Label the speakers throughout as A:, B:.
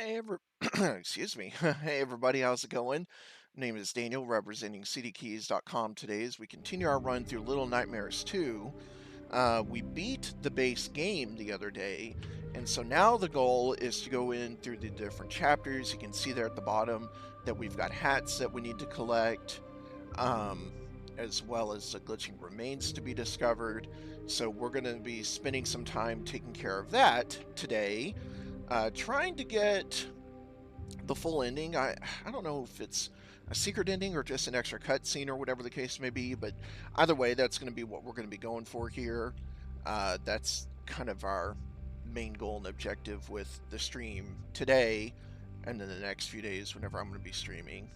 A: Hey, excuse me. Hey, everybody, how's it going? My name is Daniel, representing CDKeys.com today as we continue our run through Little Nightmares 2. We beat the base game the other day, and so now the goal is to go in through the different chapters. You can see there at the bottom that we've got hats that we need to collect, as well as glitching remains to be discovered. So we're going to be spending some time taking care of that today. Trying to get the full ending. I don't know if it's a secret ending or just an extra cutscene or whatever the case may be, but either way, that's going to be what we're going to be going for here. That's kind of our main goal and objective with the stream today, and then the next few days whenever I'm going to be streaming.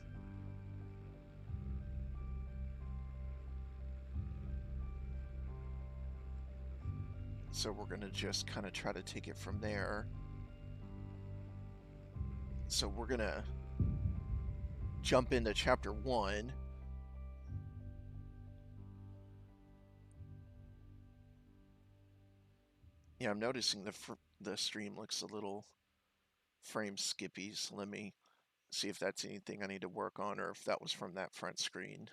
A: So we're going to just kind of try to take it from there. So we're going to jump into chapter 1. Yeah, I'm noticing the stream looks a little frame skippy, so let me see if that's anything I need to work on or if that was from that front screen.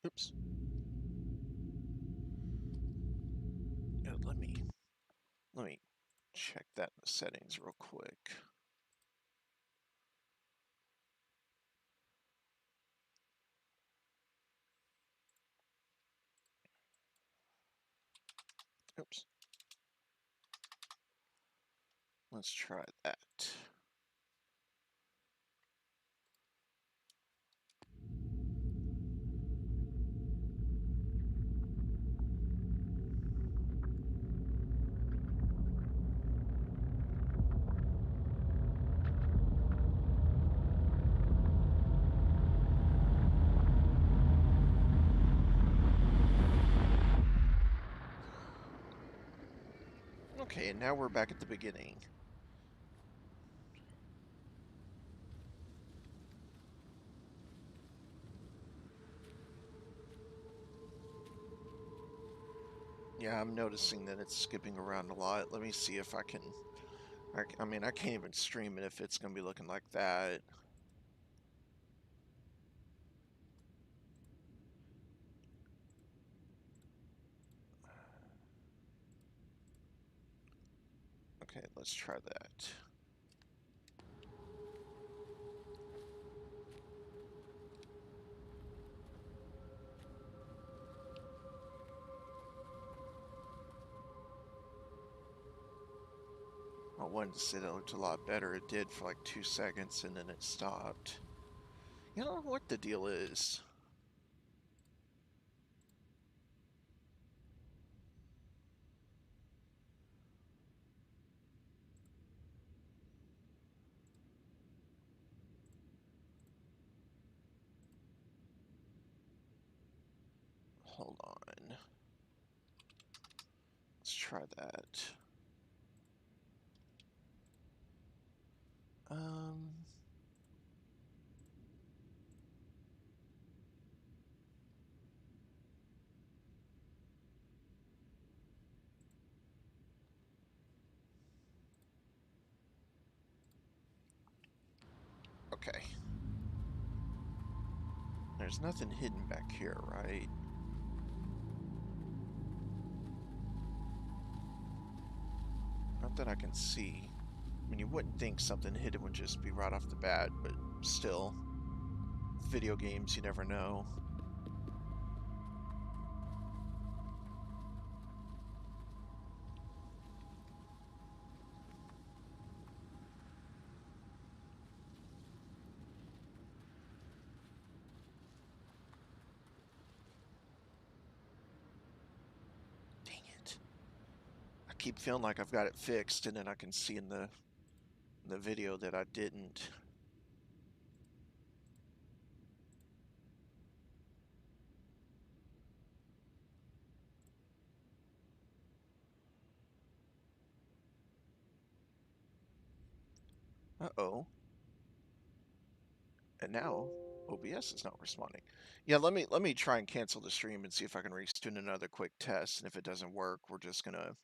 A: Oops. Let me check that in the settings real quick. Oops. Let's try that. Okay, and now we're back at the beginning. Yeah, I'm noticing that it's skipping around a lot. Let me see if I can... I mean, I can't even stream it if it's going to be looking like that. Okay, let's try that. I wanted to say that looked a lot better. It did for like 2 seconds and then it stopped. You don't know what the deal is. Hold on. Let's try that. Um... Okay. There's nothing hidden back here, right? Not that I can see. I mean, you wouldn't think something hidden would just be right off the bat, but still. Video games, you never know. Dang it. I keep feeling like I've got it fixed, and then I can see in the video that I didn't. Uh-oh. And now OBS is not responding. Yeah, let me try and cancel the stream and see if I can restart another quick test. And if it doesn't work, we're just gonna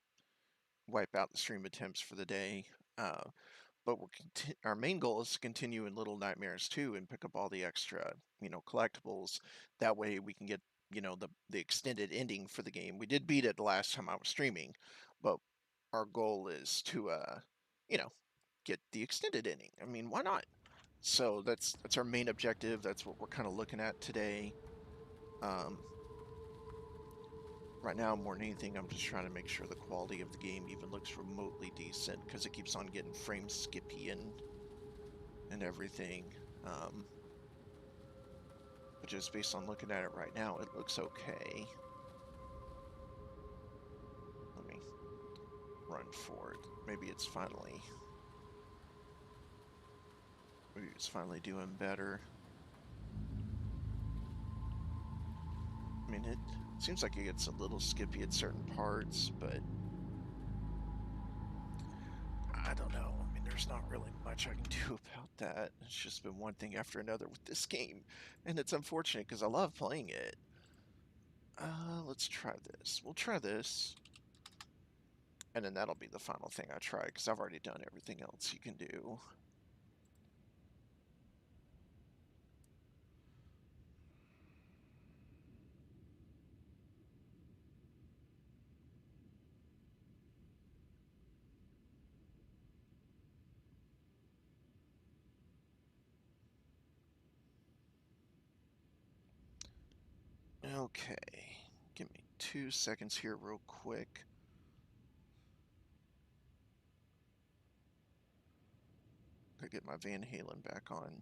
A: wipe out the stream attempts for the day. But our main goal is to continue in Little Nightmares 2 and pick up all the extra, collectibles. That way we can get, the extended ending for the game. We did beat it the last time I was streaming, but our goal is to, you know, get the extended ending. I mean, why not? So that's our main objective. That's what we're kind of looking at today. Um, right now, more than anything, I'm just trying to make sure the quality of the game even looks remotely decent because it keeps on getting frame skippy and everything. Um, but just based on looking at it right now, it looks okay. Let me run forward. Maybe it's finally doing better. I mean, it seems like it gets a little skippy at certain parts, but I don't know. I mean, there's not really much I can do about that. It's just been one thing after another with this game, and it's unfortunate because I love playing it. Let's try this. We'll try this, and then that'll be the final thing I try because I've already done everything else you can do. Okay, give me 2 seconds here real quick. Gotta get my Van Halen back on.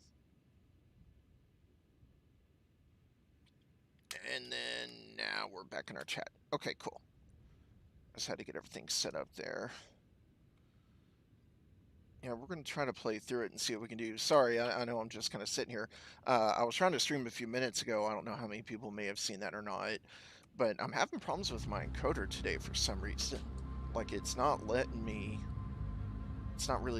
A: And then now we're back in our chat. Okay, cool. Just had to get everything set up there. Yeah, we're going to try to play through it and see what we can do. Sorry, I know I'm just kind of sitting here. I was trying to stream a few minutes ago. I don't know how many people may have seen that or not, but I'm having problems with my encoder today for some reason. Like, it's not really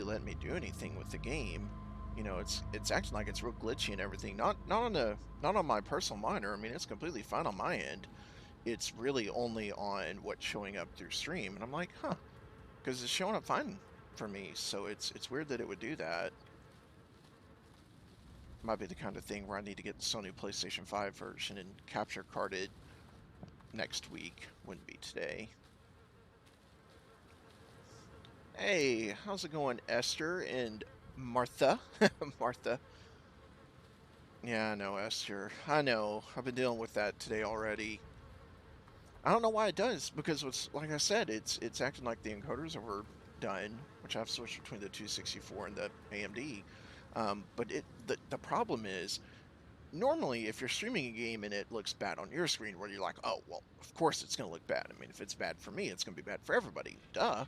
A: letting me do anything with the game. It's acting like it's real glitchy and everything. Not on my personal monitor. I mean, it's completely fine on my end. It's really only on what's showing up through stream, and I'm like, huh, because it's showing up fine for me. So it's weird that it would do that. Might be the kind of thing where I need to get the Sony PlayStation 5 version and capture card it next week. Wouldn't be today. Hey, how's it going, Esther and Martha? Martha. Yeah, I know, Esther. I know. I've been dealing with that today already. I don't know why it does, because like I said, it's acting like the encoders are done, which I've switched between the 264 and the AMD. But the problem is, normally if you're streaming a game and it looks bad on your screen, where you're like, oh, well, of course it's going to look bad. I mean, if it's bad for me, it's going to be bad for everybody. Duh.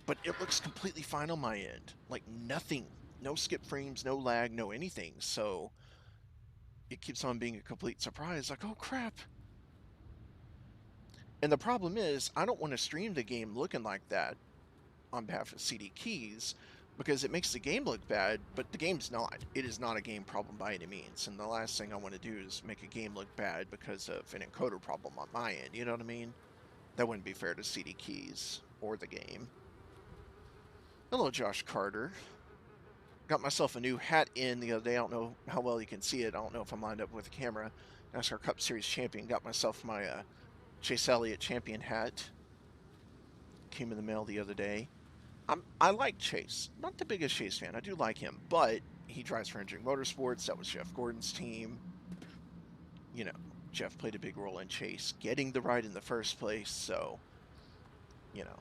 A: But it looks completely fine on my end. Like nothing. No skip frames, no lag, no anything. So it keeps on being a complete surprise. Like, oh, crap. And the problem is, I don't want to stream the game looking like that on behalf of CD Keys because it makes the game look bad, but the game's not. It is not a game problem by any means. And the last thing I want to do is make a game look bad because of an encoder problem on my end. You know what I mean? That wouldn't be fair to CD Keys or the game. Hello, Josh Carter. Got myself a new hat in the other day. I don't know how well you can see it. I don't know if I'm lined up with the camera. NASCAR Cup Series champion. Got myself my Chase Elliott champion hat. Came in the mail the other day. I like Chase. Not the biggest Chase fan. I do like him, but he drives for Hendrick Motorsports. That was Jeff Gordon's team. You know, Jeff played a big role in Chase getting the ride in the first place, so, you know.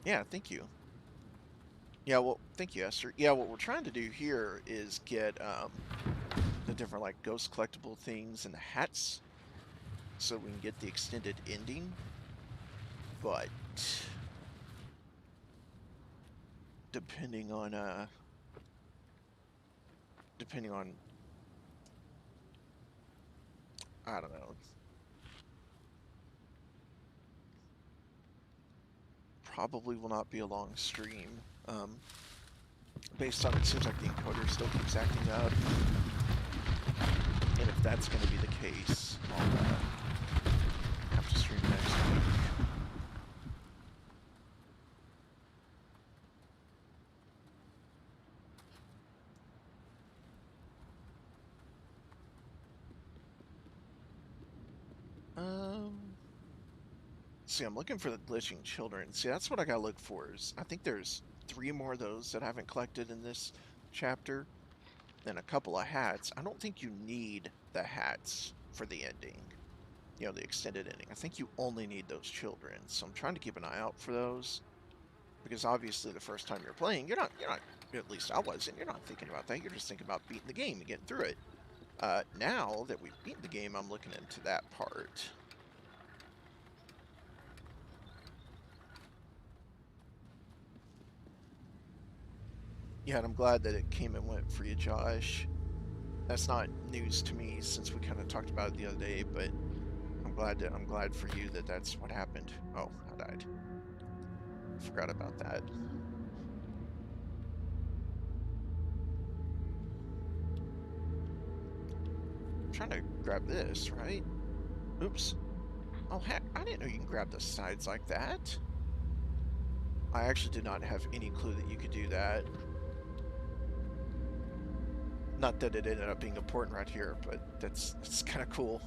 A: Yeah, thank you. Yeah, well, thank you, Esther. Yeah, what we're trying to do here is get the different, like, ghost collectible things and the hats so we can get the extended ending. But depending on I don't know, probably will not be a long stream. Based on it seems like the encoder still keeps acting up. And if that's going to be the case, I'll have to stream next week. See, I'm looking for the glitching children. See, that's what I gotta look for. I think there's 3 more of those that I haven't collected in this chapter, and a couple of hats. I don't think you need the hats for the ending. You know, the extended ending. I think you only need those children. So I'm trying to keep an eye out for those, because obviously the first time you're playing, you're not. At least I wasn't. You're not thinking about that. You're just thinking about beating the game and getting through it. Now that we've beaten the game, I'm looking into that part. Yeah, and I'm glad that it came and went for you, Josh. That's not news to me since we kind of talked about it the other day, but I'm glad for you that that's what happened. Oh, I died. Forgot about that. I'm trying to grab this, right? Oops. Oh, heck, I didn't know you can grab the sides like that. I actually did not have any clue that you could do that. Not that it ended up being important right here, but that's kind of cool.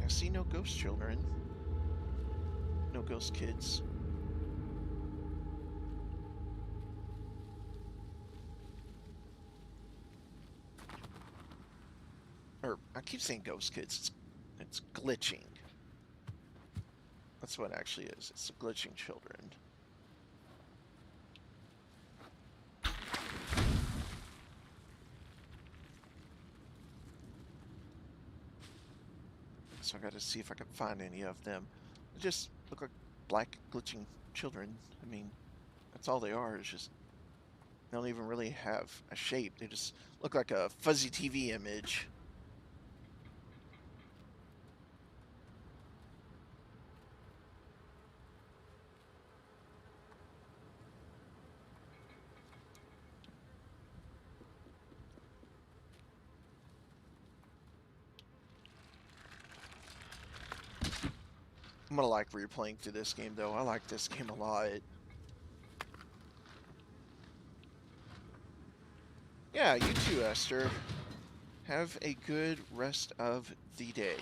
A: I see no ghost children. No ghost kids. Or, I keep saying ghost kids. It's glitching. That's what it actually is. It's the glitching children. So I gotta see if I can find any of them. They just look like black glitching children. I mean, that's all they are. It's just, they don't even really have a shape. They just look like a fuzzy TV image. I'm gonna like replaying through this game, though. I like this game a lot. Yeah, you too, Esther. Have a good rest of the day.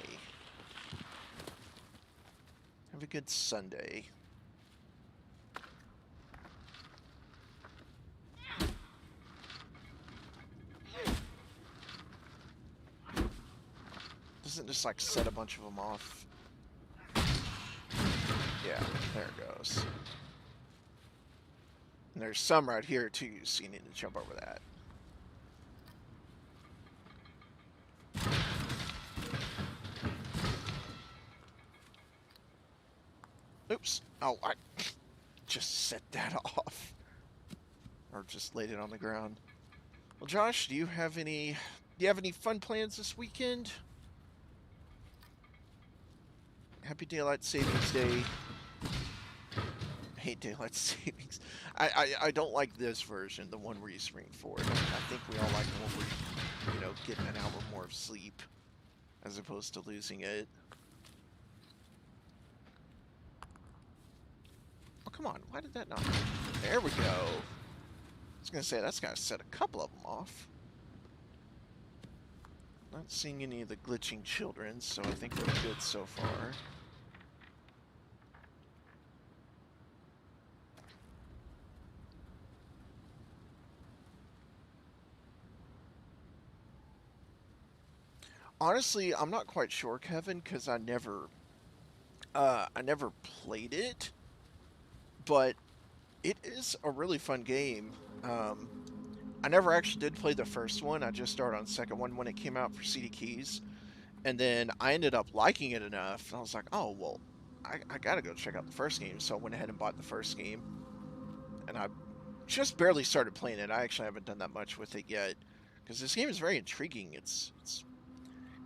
A: Have a good Sunday. Doesn't just like set a bunch of them off. Yeah, there it goes. And there's some right here too, so you need to jump over that. Oops. Oh, I just set that off. Or just laid it on the ground. Well, Josh, do you have any fun plans this weekend? Happy Daylight Savings Day. I hate Daylight Savings. I don't like this version, the one where you spring forward. I think we all like the one where you get an hour more of sleep as opposed to losing it. Oh, come on. Why did that not? There we go. I was going to say, that's got to set a couple of them off. Not seeing any of the glitching children, so I think we're good so far. Honestly, I'm not quite sure, Kevin, because I never played it, but it is a really fun game. I never actually did play the first one. I just started on the second one when it came out for CD Keys, and then I ended up liking it enough, and I was like, oh well, I gotta go check out the first game. So I went ahead and bought the first game, and I just barely started playing it. I actually haven't done that much with it yet, because this game is very intriguing. It's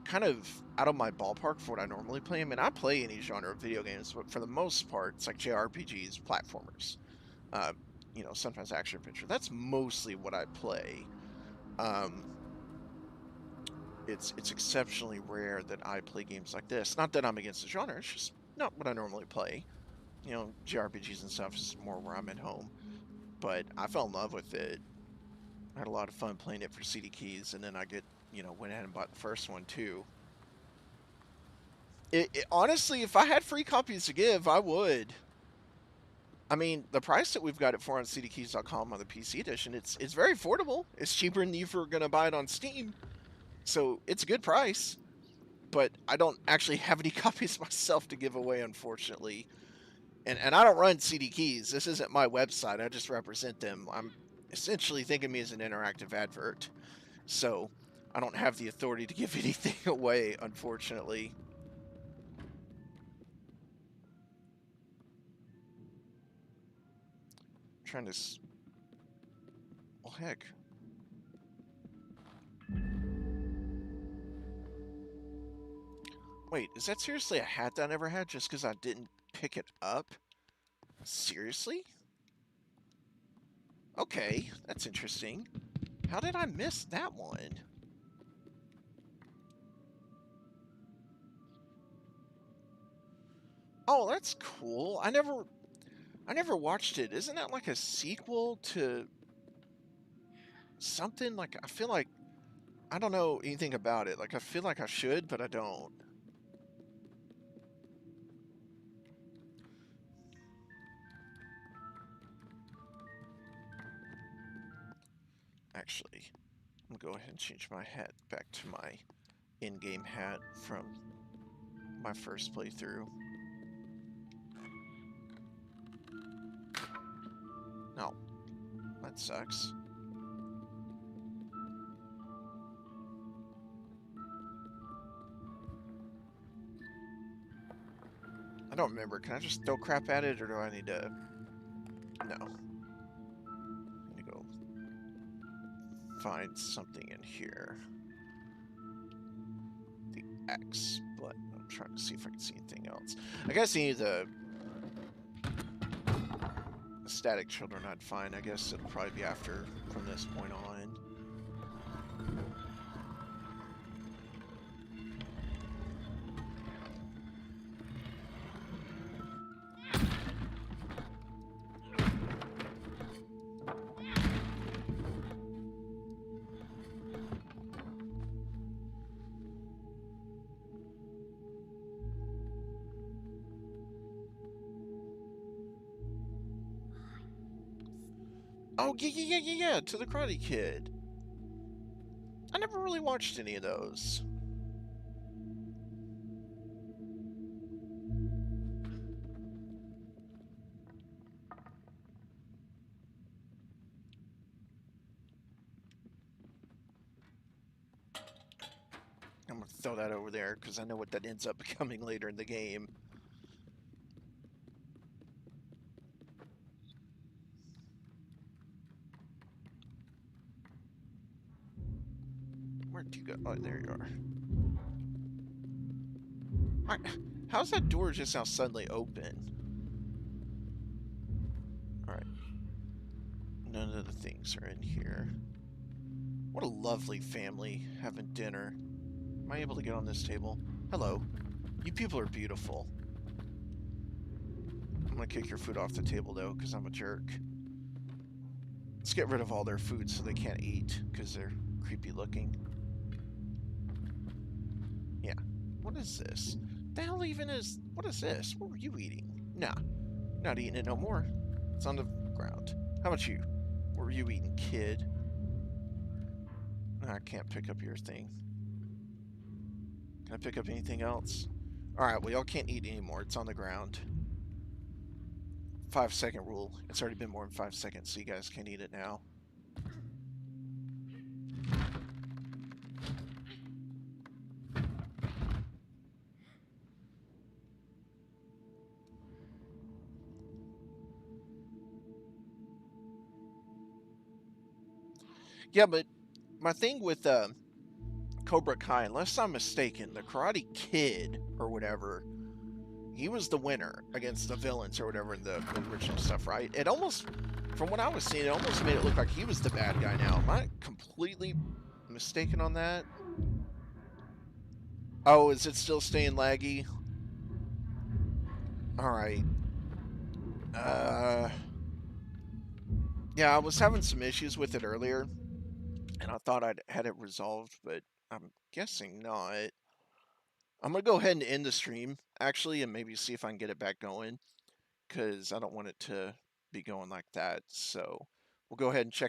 A: kind of out of my ballpark for what I normally play. I mean, I play any genre of video games, but for the most part, it's like JRPGs, platformers. Uh, you know, sometimes action adventure. That's mostly what I play. Um, it's exceptionally rare that I play games like this. Not that I'm against the genre. It's just not what I normally play. You know, JRPGs and stuff is more where I'm at home. But I fell in love with it. I had a lot of fun playing it for CD Keys, and then went ahead and bought the first one too. Honestly, if I had free copies to give, I would. I mean, the price that we've got it for on CDKeys.com on the PC edition, it's very affordable. It's cheaper than if you were going to buy it on Steam, so it's a good price. But I don't actually have any copies myself to give away, unfortunately. And I don't run CD Keys. This isn't my website. I just represent them. I'm essentially thinking of me as an interactive advert. So I don't have the authority to give anything away, unfortunately. I'm trying to... Well, heck. Wait, is that seriously a hat that I never had just because I didn't pick it up? Seriously? Okay, that's interesting. How did I miss that one? Oh, that's cool. I never watched it. Isn't that like a sequel to something? Like, I feel like I don't know anything about it. Like, I feel like I should, but I don't. Actually, I'm gonna go ahead and change my hat back to my in-game hat from my first playthrough. No, that sucks. I don't remember. Can I just throw crap at it, or do I need to... No. I need to go find something in here. The X button. I'm trying to see if I can see anything else. I guess any of the static children I'd find. I guess it'll probably be after from this point on. Oh, yeah, to the Karate Kid. I never really watched any of those. I'm gonna throw that over there, because I know what that ends up becoming later in the game. Where'd you go? Oh, there you are. Alright, how's that door just now suddenly open? Alright. None of the things are in here. What a lovely family having dinner. Am I able to get on this table? Hello. You people are beautiful. I'm gonna kick your food off the table, though, because I'm a jerk. Let's get rid of all their food so they can't eat, because they're creepy looking. Yeah. What is this? The hell even is... What is this? What were you eating? Nah. Not eating it no more. It's on the ground. How about you? What were you eating, kid? I can't pick up your thing. Can I pick up anything else? Alright, well, y'all can't eat anymore. It's on the ground. 5-second rule. It's already been more than 5 seconds, so you guys can't eat it now. Yeah, but my thing with Cobra Kai, unless I'm mistaken, the Karate Kid or whatever, he was the winner against the villains or whatever in the original stuff, right? It almost, from what I was seeing, it almost made it look like he was the bad guy now. Am I completely mistaken on that? Oh, is it still staying laggy? All right. Uh, yeah, I was having some issues with it earlier, and I thought I'd had it resolved, but I'm guessing not. I'm gonna go ahead and end the stream actually, and maybe see if I can get it back going, because I don't want it to be going like that. So we'll go ahead and check